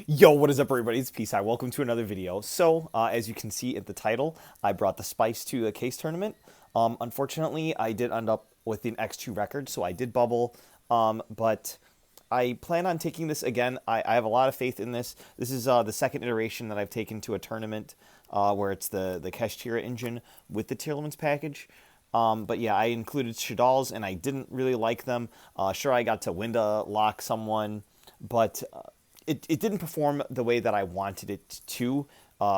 Yo, what is up, everybody? It's Peace. Hi, welcome to another video. So, as you can see in the title, I brought the spice to the case tournament. Unfortunately, I did end up with an X-2 record, so I did bubble. But I plan on taking this again. I have a lot of faith in this. This is the second iteration that I've taken to a tournament where it's the Kashtira engine with the Tearlaments package. But yeah, I included Shaddolls, and I didn't really like them. Sure, I got to window lock someone, but it didn't perform the way that I wanted it to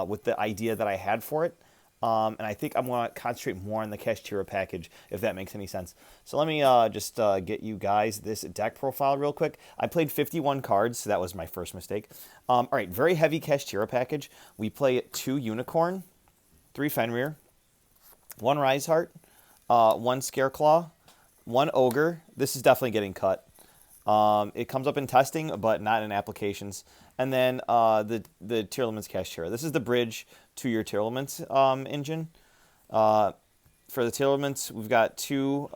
with the idea that I had for it. And I think I'm going to concentrate more on the Kashtira package, if that makes any sense. So let me just get you guys this deck profile real quick. I played 51 cards, so that was my first mistake. All right, very heavy Kashtira package. We play 2 Unicorn, 3 Fenrir, 1 Rise Heart, 1 Scareclaw, 1 Ogre. This is definitely getting cut. It comes up in testing, but not in applications. And then the Tearlaments Kashtira. This is the bridge to your Tearlaments engine. For the Tearlaments, we've got 2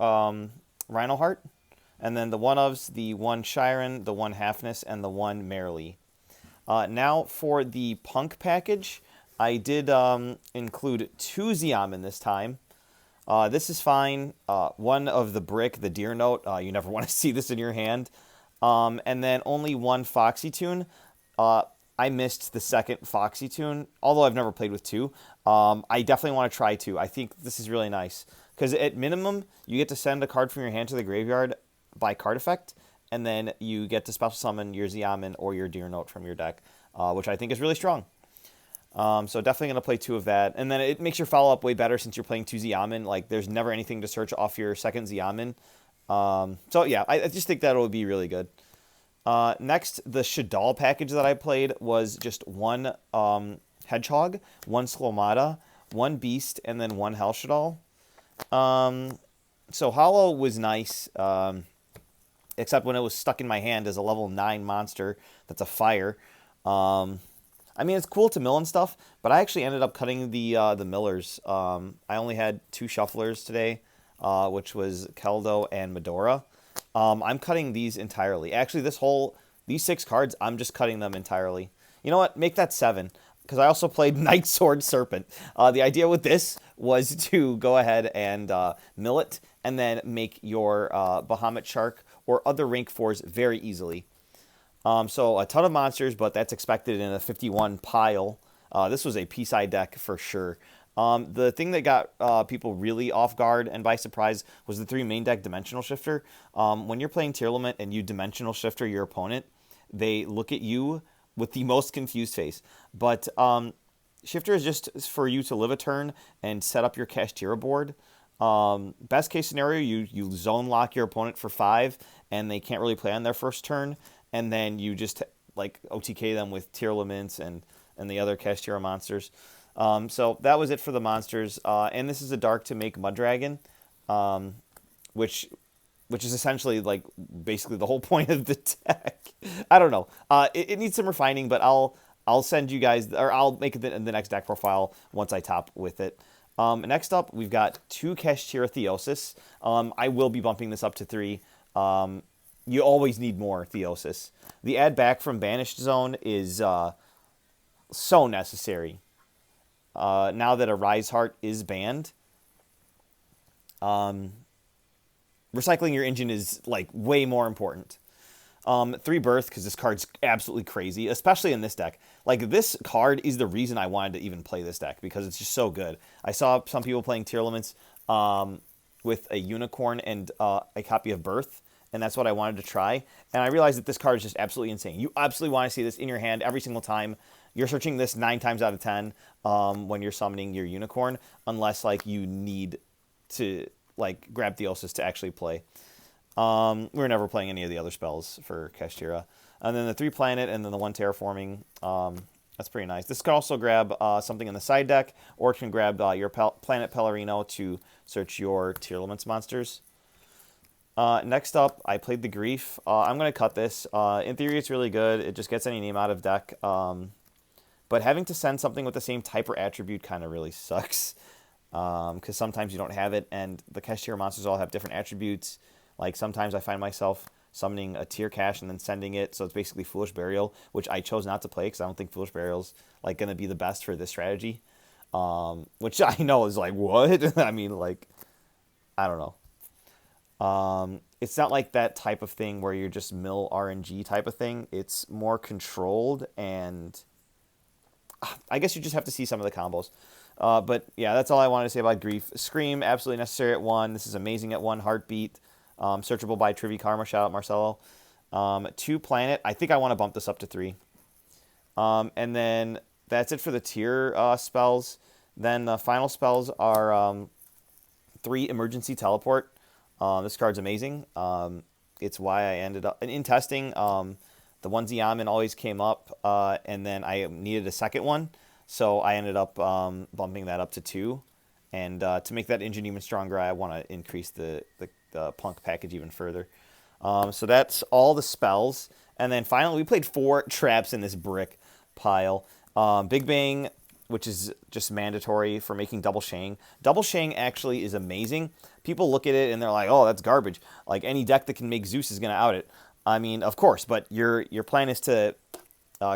Rhino Heart, and then the 1-ofs, the 1 Shiren, the 1 Halfness, and the 1 Merrily. Now for the Punk package, I did include 2 Xiamen this time. This is fine. 1 of the brick, the deer note. You never want to see this in your hand. And then only 1 Foxy Tune. I missed the second Foxy Tune, although I've never played with 2. I definitely want to try 2. I think this is really nice. Because at minimum, you get to send a card from your hand to the graveyard by card effect, and then you get to special summon your Xiamen or your deer note from your deck, which I think is really strong. So definitely going to play 2 of that. And then it makes your follow-up way better since you're playing 2 Xiamen. Like, there's never anything to search off your second Xiamen. So yeah, I just think that will be really good. Next, the Shaddoll package that I played was just 1 Hedgehog, 1 Slomata, 1 Beast, and then 1 Hell Shaddoll. So Hollow was nice, except when it was stuck in my hand as a level 9 monster that's a fire. I mean, it's cool to mill and stuff, but I actually ended up cutting the millers. I only had 2 shufflers today, which was Keldo and Medora. I'm cutting these entirely. Actually, these 6 cards, I'm just cutting them entirely. You know what? Make that 7, because I also played Night Sword Serpent. The idea with this was to go ahead and mill it, and then make your Bahamut Shark or other rank 4s very easily. So a ton of monsters, but that's expected in a 51 pile. This was a P-side deck for sure. The thing that got people really off guard and by surprise was the 3 main deck Dimensional Shifter. When you're playing Tearlament and you Dimensional Shifter your opponent, they look at you with the most confused face. But Shifter is just for you to live a turn and set up your Kashtira board. Best case scenario, you zone lock your opponent for 5, and they can't really play on their first turn, and then you just like OTK them with Tearlaments and the other Kashtira monsters. So that was it for the monsters. And this is a dark to make Muddragon, which is essentially like basically the whole point of the deck. I don't know. It needs some refining, but I'll send you guys, or I'll make it the next deck profile once I top with it. Next up, we've got 2 Kashtira Theosis. I will be bumping this up to 3. You always need more Theosis. The add back from Banished Zone is so necessary. Now that a Rise Heart is banned, recycling your engine is like way more important. 3 Birth, because this card's absolutely crazy, especially in this deck. Like, this card is the reason I wanted to even play this deck, because it's just so good. I saw some people playing Tearlaments with a Unicorn and a copy of Birth, and that's what I wanted to try. And I realized that this card is just absolutely insane. You absolutely want to see this in your hand every single time. You're searching this 9 times out of 10 when you're summoning your Unicorn, unless like you need to like grab Theosis to actually play. We're never playing any of the other spells for Kashtira. And then the 3 Planet and then the 1 Terraforming. That's pretty nice. This can also grab something in the side deck, or it can grab your Planet Pellerino to search your Tearlaments monsters. Next up, I played the Grief. I'm going to cut this. In theory, it's really good. It just gets any name out of deck. But having to send something with the same type or attribute kind of really sucks. Because sometimes you don't have it, and the Kashtira monsters all have different attributes. Like, sometimes I find myself summoning a tier cache and then sending it. So it's basically Foolish Burial, which I chose not to play because I don't think Foolish Burial's like going to be the best for this strategy. Which I know is like, what? I mean, like, I don't know. It's not like that type of thing where you're just mill RNG type of thing. It's more controlled, and I guess you just have to see some of the combos. But yeah, that's all I wanted to say about Grief. Scream, absolutely necessary at 1. This is amazing at 1. Heartbeat, searchable by Trivi Karma. Shout out Marcelo. 2 Planet. I think I want to bump this up to 3. And then that's it for the tier spells. Then the final spells are 3 Emergency Teleport. This card's amazing. It's why I ended up in testing. The one Yamen always came up, and then I needed a second one, so I ended up bumping that up to 2. And to make that engine even stronger, I want to increase the punk package even further. So that's all the spells. And then finally, we played 4 traps in this brick pile. Big Bang, which is just mandatory for making double Shang. Double Shang actually is amazing. People look at it and they're like, oh, that's garbage. Like, any deck that can make Zeus is going to out it. I mean, of course, but your plan is to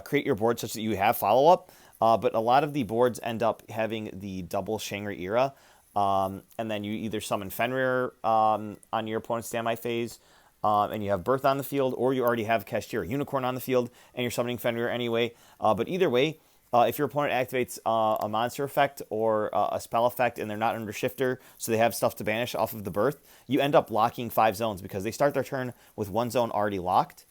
create your board such that you have follow-up. But a lot of the boards end up having the double Shangri era. And then you either summon Fenrir on your opponent's standby phase, and you have Birth on the field, or you already have Kashtira Unicorn on the field, and you're summoning Fenrir anyway. But either way, if your opponent activates a monster effect or a spell effect and they're not under Shifter, so they have stuff to banish off of the Birth, you end up locking 5 zones because they start their turn with 1 zone already locked.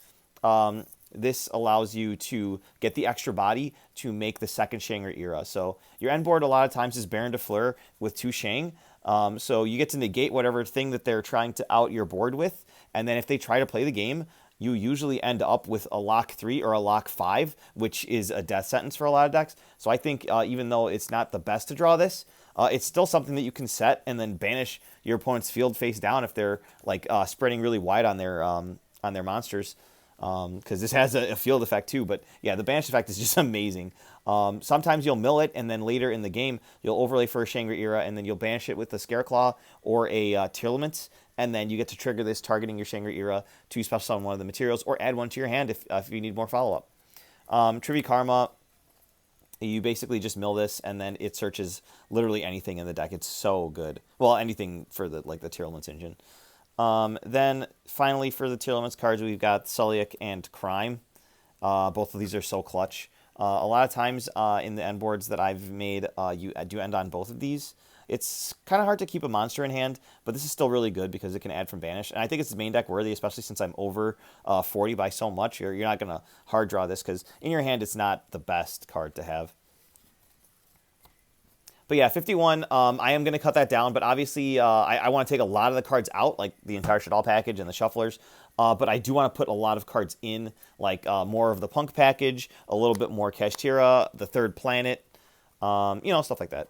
This allows you to get the extra body to make the second Shangri era. So your end board a lot of times is Baron de Fleur with 2 Shang. So you get to negate whatever thing that they're trying to out your board with. And then if they try to play the game, you usually end up with a lock 3 or a lock 5, which is a death sentence for a lot of decks. So I think even though it's not the best to draw this, it's still something that you can set and then banish your opponent's field face down if they're like spreading really wide on their monsters. Because this has a field effect too. But yeah, the banish effect is just amazing. Sometimes you'll mill it, and then later in the game, you'll overlay for a Shangri era, and then you'll banish it with a Scareclaw or a Tearlament, and then you get to trigger this targeting your Shangri era to special summon one of the materials, or add one to your hand if you need more follow-up. Trivi Karma, you basically just mill this, and then it searches literally anything in the deck. It's so good. Well, anything for the Tearlaments engine. Then finally for the Tearlaments cards, we've got Suliak and Crime. Both of these are so clutch. A lot of times in the end boards that I've made, you do end on both of these. It's kind of hard to keep a monster in hand, but this is still really good because it can add from Banish. And I think it's main deck worthy, especially since I'm over 40 by so much. You're not going to hard draw this because in your hand it's not the best card to have. But yeah, 51, I am going to cut that down, but obviously I want to take a lot of the cards out, like the entire Shaddoll package and the Shufflers, but I do want to put a lot of cards in, like more of the Punk package, a little bit more Kashtira, the third planet, stuff like that.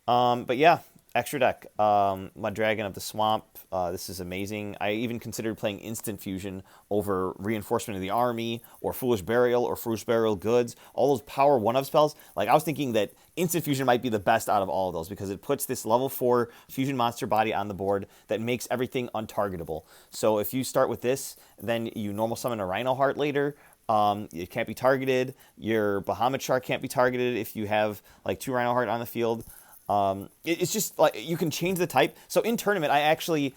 But yeah, extra deck, Mud Dragon of the Swamp, this is amazing. I even considered playing Instant Fusion over Reinforcement of the Army, or Foolish Burial Goods, all those power 1-of spells. Like, I was thinking that Instant Fusion might be the best out of all of those, because it puts this level 4 Fusion monster body on the board that makes everything untargetable. So if you start with this, then you normal summon a Rhino Heart later, it can't be targeted, your Bahamut Shark can't be targeted if you have like 2 Rhino Heart on the field. It's just like you can change the type. So in tournament, I actually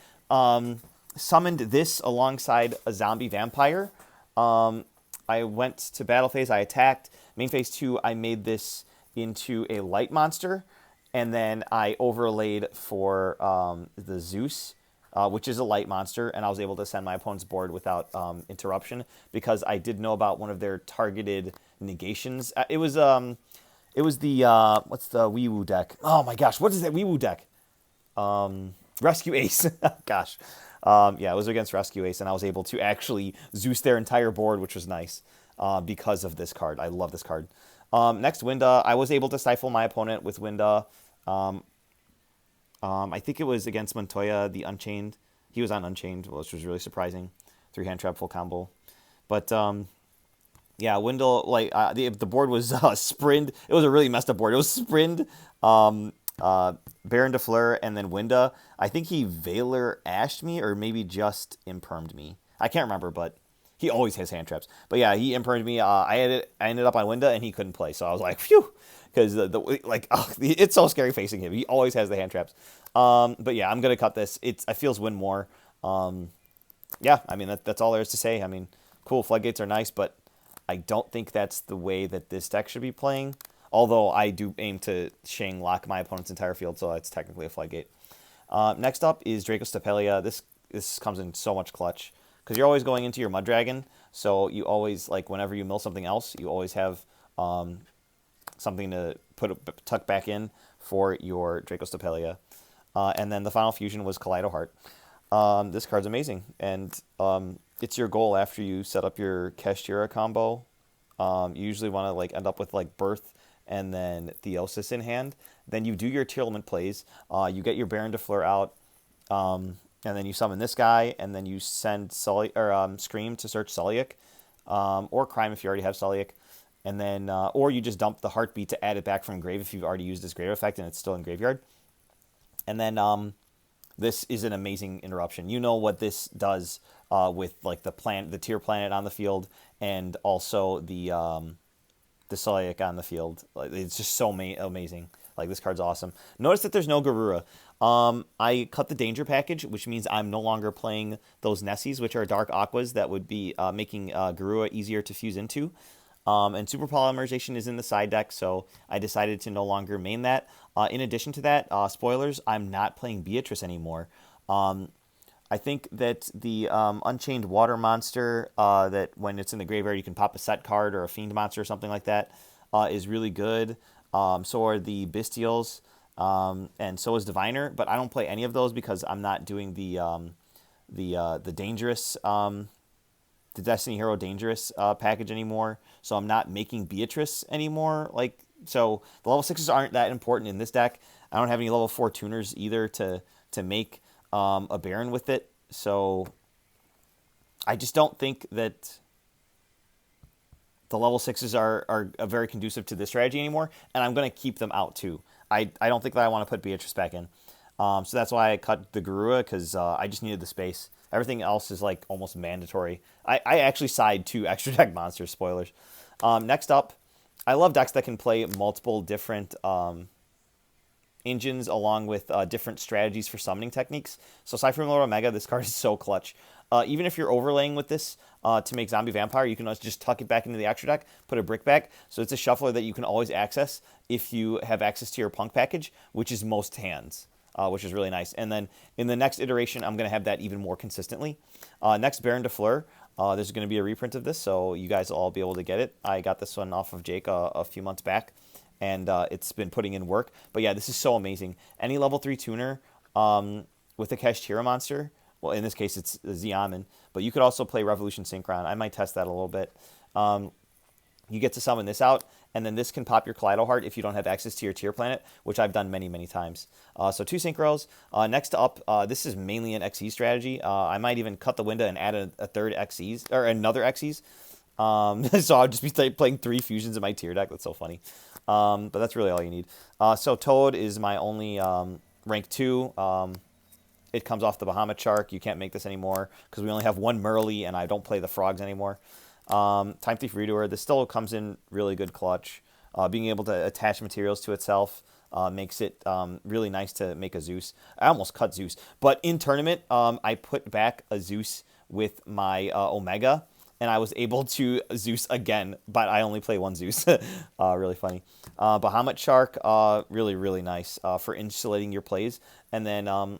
summoned this alongside a zombie vampire. I went to battle phase, I attacked. Main phase 2, I made this into a light monster, and then I overlaid for the Zeus, which is a light monster, and I was able to send my opponent's board without interruption because I did know about one of their targeted negations. It was the what's the Wee Woo deck? Oh my gosh, what is that Wee Woo deck? Rescue Ace. Gosh. Yeah, it was against Rescue Ace, and I was able to actually Zeus their entire board, which was nice because of this card. I love this card. Next, Winda. I was able to stifle my opponent with Winda. I think it was against Montoya, the Unchained. He was on Unchained, which was really surprising. 3-hand trap, full combo. But yeah, Wendell, like, the board was Sprind. It was a really messed up board. It was Sprind, Baron de Fleur, and then Winda. I think he Valor Ashed me, or maybe just Impermed me. I can't remember, but he always has hand traps. But yeah, he imprinted me. I ended up on Winda, and he couldn't play. So I was like, phew, because it's so scary facing him. He always has the hand traps. But yeah, I'm gonna cut this. I feels win more. Yeah, I mean that's all there is to say. I mean, cool, floodgates are nice, but I don't think that's the way that this deck should be playing. Although I do aim to Shang lock my opponent's entire field, so that's technically a floodgate. Next up is Dracostapelia. This comes in so much clutch because you're always going into your Mud Dragon, so you always, like, whenever you mill something else, you always have something to tuck back in for your Dracostapelia. And then the final fusion was Kaleido Heart. This card's amazing, and it's your goal after you set up your Kashtira combo. You usually want to like end up with like Birth and then Theosis in hand. Then you do your Tearlament plays. You get your Baron de Fleur out, and then you summon this guy, and then you send Scream to search Sulliek, or Crime if you already have Sulliek, and then or you just dump the Heartbeat to add it back from grave if you've already used this grave effect and it's still in graveyard. And then this is an amazing interruption. You know what this does with like the Tear Planet on the field, and also the Sulliek on the field. Like, it's just so amazing. Like, this card's awesome. Notice that there's no Garura. I cut the Danger package, which means I'm no longer playing those Nessies, which are Dark Aquas that would be making Garura easier to fuse into. And Super Polymerization is in the side deck, so I decided to no longer main that. In addition to that, spoilers, I'm not playing Beatrice anymore. I think that the Unchained Water Monster, that when it's in the graveyard you can pop a set card or a Fiend Monster or something like that, is really good. So are the Bestials, and so is Diviner, but I don't play any of those because I'm not doing the Dangerous, the Destiny Hero Dangerous package anymore. So I'm not making Beatrice anymore. Like, so the level 6s aren't that important in this deck. I don't have any level 4 tuners either to make a Baron with it. So I just don't think that the level 6s are very conducive to this strategy anymore, and I'm going to keep them out too. I don't think that I want to put Beatrice back in. So that's why I cut the Garura, because I just needed the space. Everything else is like almost mandatory. I actually side 2 extra deck monsters, spoilers. Next up, I love decks that can play multiple different engines along with different strategies for summoning techniques. So Cypher Lord Omega, this card is so clutch. Even if you're overlaying with this to make Zombie Vampire, you can just tuck it back into the extra deck, put a brick back. So it's a shuffler that you can always access if you have access to your Punk package, which is most hands. Which is really nice. And then in the next iteration, I'm going to have that even more consistently. Next, Baron de Fleur. There's going to be a reprint of this, so you guys will all be able to get it. I got this one off of Jake a few months back, and it's been putting in work. But yeah, this is so amazing. Any level 3 tuner with a Kashtira monster, well, in this case, it's Xiamen, but you could also play Revolution Synchron. I might test that a little bit. You get to summon this out, and then this can pop your Kaleido Heart if you don't have access to your Tear Planet, which I've done many, many times. So 2 Synchros. Next up, this is mainly an XE strategy. I might even cut the window and add a third XEs, or another XEs. So I'll just be playing 3 fusions in my Tear deck. That's so funny. But that's really all you need. So Toad is my only rank 2. It comes off the Bahamut Shark. You can't make this anymore because we only have 1 Merly, and I don't play the frogs anymore. Time Thief Redoer, this still comes in really good clutch. Being able to attach materials to itself makes it really nice to make a Zeus. I almost cut Zeus, but in tournament, I put back a Zeus with my Omega, and I was able to Zeus again, but I only play 1 Zeus. Really funny. Bahamut Shark, really, really nice for insulating your plays. And then a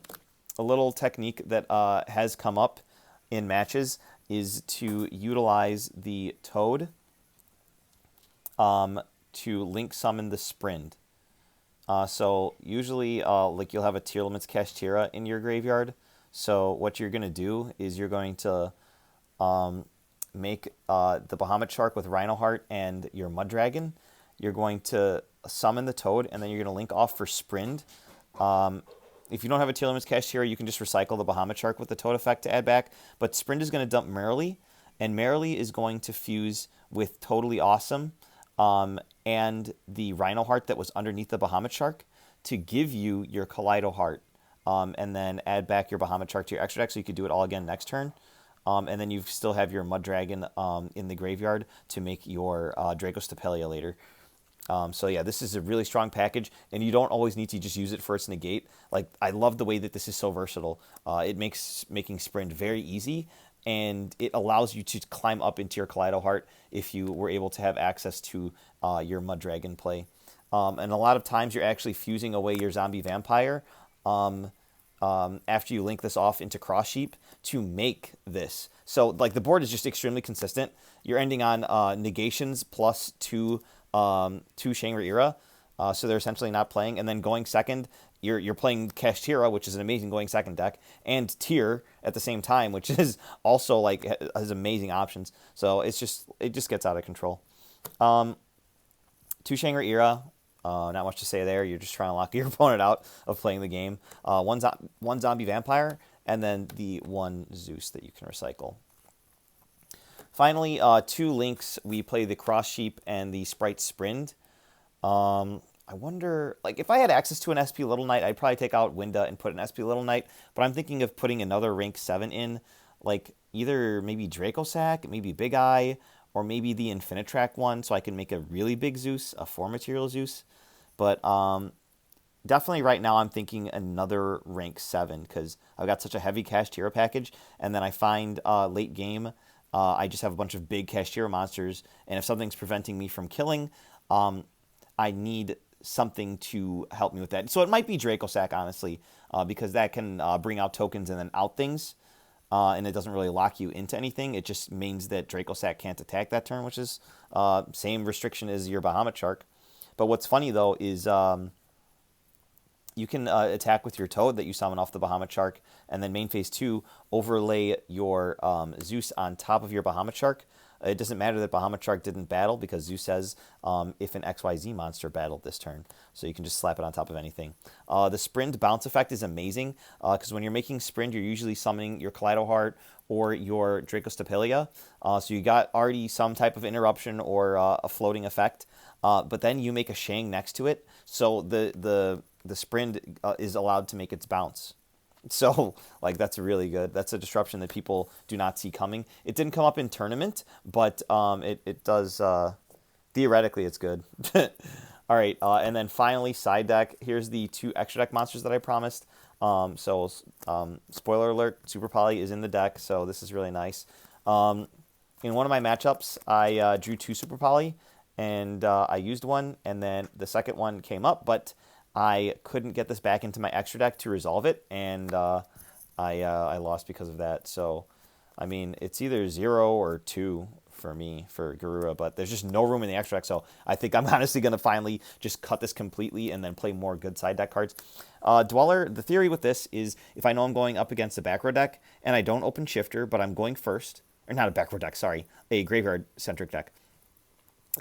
little technique that has come up in matches is to utilize the Toad to link summon the Sprind. So usually like you'll have a Tearlament's Kashtira in your graveyard. So what you're going to do is you're going to make the Bahamut Shark with Rhino Heart and your Mud Dragon. You're going to summon the Toad, and then you're going to link off for Sprind. If you don't have a Tearlament's Kashtira, you can just recycle the Bahamut Shark with the Toad effect to add back. But Sprind is going to dump Merrily, and Merrily is going to fuse with Totally Awesome and the Rhino Heart that was underneath the Bahamut Shark to give you your Kaleido Heart, and then add back your Bahamut Shark to your extra deck so you could do it all again next turn. and then you still have your Mud Dragon in the graveyard to make your Dracostapelia later. So yeah, this is a really strong package, and you don't always need to just use it for its negate. Like, I love the way that this is so versatile. It makes making Sprint very easy, and it allows you to climb up into your Kaleido Heart if you were able to have access to your Mud Dragon play. And a lot of times you're actually fusing away your Zombie Vampire after you link this off into Cross Sheep to make this. So, like, the board is just extremely consistent. You're ending on negations plus two Shangri-Ira, so they're essentially not playing. And then going second, you're playing Kashtira, which is an amazing going second deck, and Tear at the same time, which is also like has amazing options. So it just gets out of control. Two Shangri-Ira, not much to say there. You're just trying to lock your opponent out of playing the game. One Zombie Vampire, and then the one Zeus that you can recycle. Finally, two links. We play the Cross Sheep and the Sprite Sprind. I wonder, like, if I had access to an SP Little Knight, I'd probably take out Winda and put an SP Little Knight. But I'm thinking of putting another rank 7 in, like either maybe Dracosack, maybe Big Eye, or maybe the Infinitrack one, so I can make a really big Zeus, a 4-material Zeus. But definitely right now I'm thinking another rank 7, because I've got such a heavy Kashtira package, and then I find late game, I just have a bunch of big Kashtira monsters, and if something's preventing me from killing, I need something to help me with that. So it might be Dracosack, honestly, because that can bring out tokens and then out things, and it doesn't really lock you into anything. It just means that Dracosack can't attack that turn, which is same restriction as your Bahamut Shark. But what's funny, though, is you can attack with your Toad that you summon off the Bahamut Shark, and then main phase 2, overlay your Zeus on top of your Bahamut Shark. It doesn't matter that Bahamut Shark didn't battle, because Zeus says if an XYZ monster battled this turn. So you can just slap it on top of anything. The Sprind bounce effect is amazing, because when you're making Sprind, you're usually summoning your Kaleido Heart or your Dracostapelia. So you got already some type of interruption or a floating effect. But then you make a Shang next to it, so the Sprind is allowed to make its bounce. So, like, that's really good. That's a disruption that people do not see coming. It didn't come up in tournament, but it does, theoretically, it's good. All right, and then finally, side deck. Here's the 2 extra deck monsters that I promised. Spoiler alert, Super Poly is in the deck, so this is really nice. In one of my matchups, I drew 2 Super Poly, and I used one, and then the second one came up, but I couldn't get this back into my extra deck to resolve it, and I lost because of that. So, I mean, it's either 0 or 2 for me, for Garura, but there's just no room in the extra deck, so I think I'm honestly going to finally just cut this completely and then play more good side deck cards. Dweller, the theory with this is if I know I'm going up against a back row deck, and I don't open Shifter, but I'm going first, or not a back row deck, sorry, a graveyard-centric deck,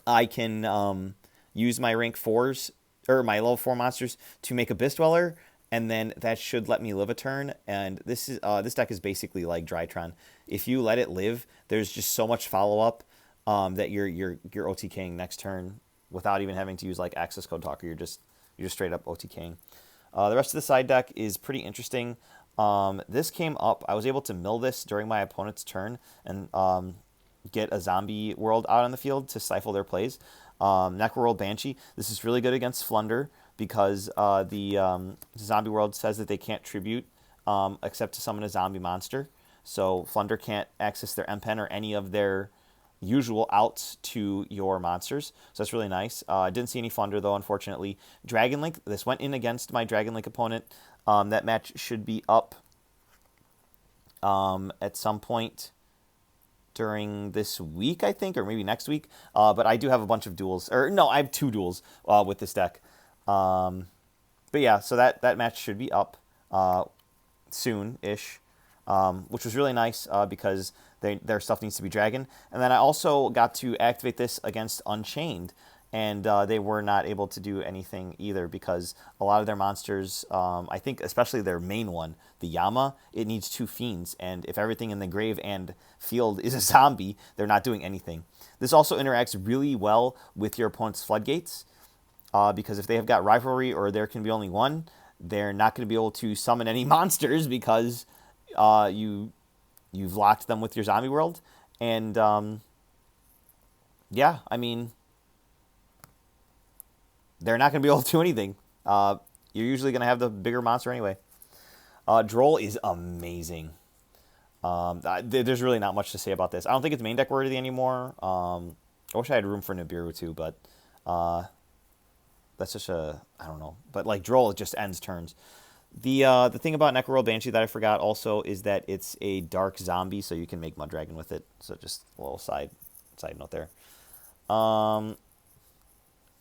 I can use my rank 4s, or my level 4 monsters to make Abyss Dweller, and then that should let me live a turn. And this deck is basically like Drytron. If you let it live, there's just so much follow-up that you're OTKing next turn without even having to use like Access Code Talker. You're just straight up OTKing. The rest of the side deck is pretty interesting. This came up. I was able to mill this during my opponent's turn and get a zombie world out on the field to stifle their plays. Necroworld Banshee. This is really good against Flunder because the zombie world says that they can't tribute except to summon a zombie monster. So Flunder can't access their M-Pen or any of their usual outs to your monsters. So that's really nice. I didn't see any Flunder, though, unfortunately. Dragon Link. This went in against my Dragon Link opponent. That match should be up at some point during this week, I think, or maybe next week. But I do have a bunch of duels. Or, no, I have 2 duels with this deck. But yeah, so that match should be up soon-ish, which was really nice because their stuff needs to be dragon. And then I also got to activate this against Unchained, and they were not able to do anything either because a lot of their monsters, I think especially their main one, the Yama, it needs 2 fiends, and if everything in the grave and field is a zombie, they're not doing anything. This also interacts really well with your opponent's floodgates, because if they have got rivalry or there can be only one, they're not going to be able to summon any monsters because you you've locked them with your zombie world, and yeah, I mean, they're not going to be able to do anything. You're usually going to have the bigger monster anyway. Droll is amazing. There's really not much to say about this. I don't think it's main deck worthy anymore. I wish I had room for Nibiru too, but that's just I don't know. But like Droll, it just ends turns. The thing about Necroworld Banshee that I forgot also is that it's a dark zombie, so you can make Mud Dragon with it. So just a little side note there.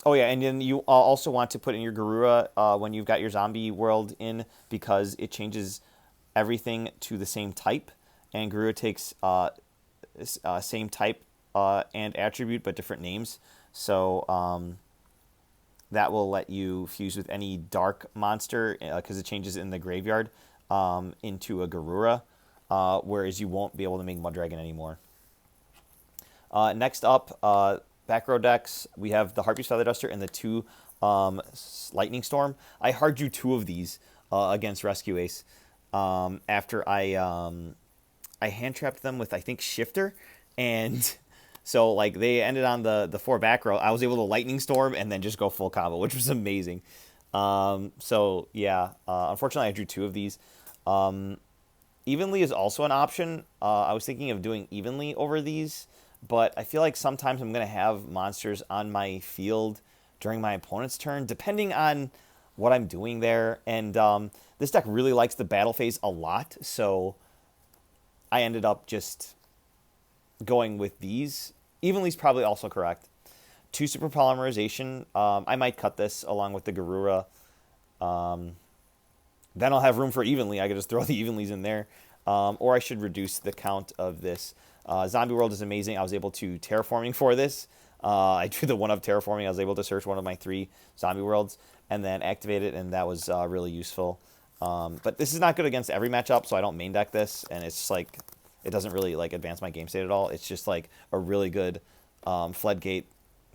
Oh yeah, and then you also want to put in your Garura when you've got your zombie world in, because it changes everything to the same type, and Garura takes same type and attribute but different names. So that will let you fuse with any dark monster because it changes in the graveyard into a Garura, whereas you won't be able to make Mud Dragon anymore. Next up, back row decks, we have the Harpy's Feather Duster and the 2 Lightning Storm. I hard drew 2 of these against Rescue Ace after I hand trapped them with, I think, Shifter, and so like they ended on the 4 back row. I was able to Lightning Storm and then just go full combo, which was amazing. So yeah, unfortunately I drew 2 of these. Evenly is also an option. I was thinking of doing Evenly over these, but I feel like sometimes I'm going to have monsters on my field during my opponent's turn, depending on what I'm doing there. And this deck really likes the battle phase a lot, so I ended up just going with these. Evenly's probably also correct. 2 Super Polymerization. I might cut this along with the Garura. Then I'll have room for Evenly. I could just throw the Evenlies in there. Or I should reduce the count of this. Zombie World is amazing. I was able to terraforming for this. I drew the 1-of terraforming. I was able to search one of my 3 Zombie Worlds and then activate it, and that was really useful. But this is not good against every matchup, so I don't main deck this, and it's just like it doesn't really like advance my game state at all. It's just like a really good floodgate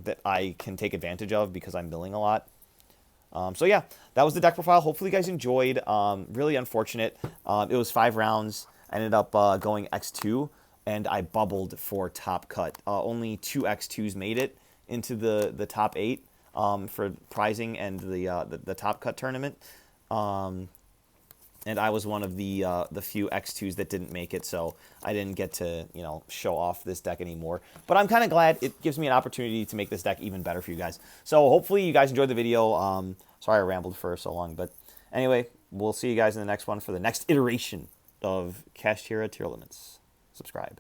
that I can take advantage of because I'm milling a lot. So yeah, that was the deck profile. Hopefully you guys enjoyed. Really unfortunate. It was 5 rounds. I ended up going X-2, and I bubbled for top cut. Only 2 X-2s made it into the top 8 for prizing and the top cut tournament. And I was one of the few X2s that didn't make it, so I didn't get to, you know, show off this deck anymore. But I'm kind of glad it gives me an opportunity to make this deck even better for you guys. So hopefully you guys enjoyed the video. Sorry I rambled for so long, but anyway, we'll see you guys in the next one for the next iteration of Kashtira Tearlaments. Subscribe.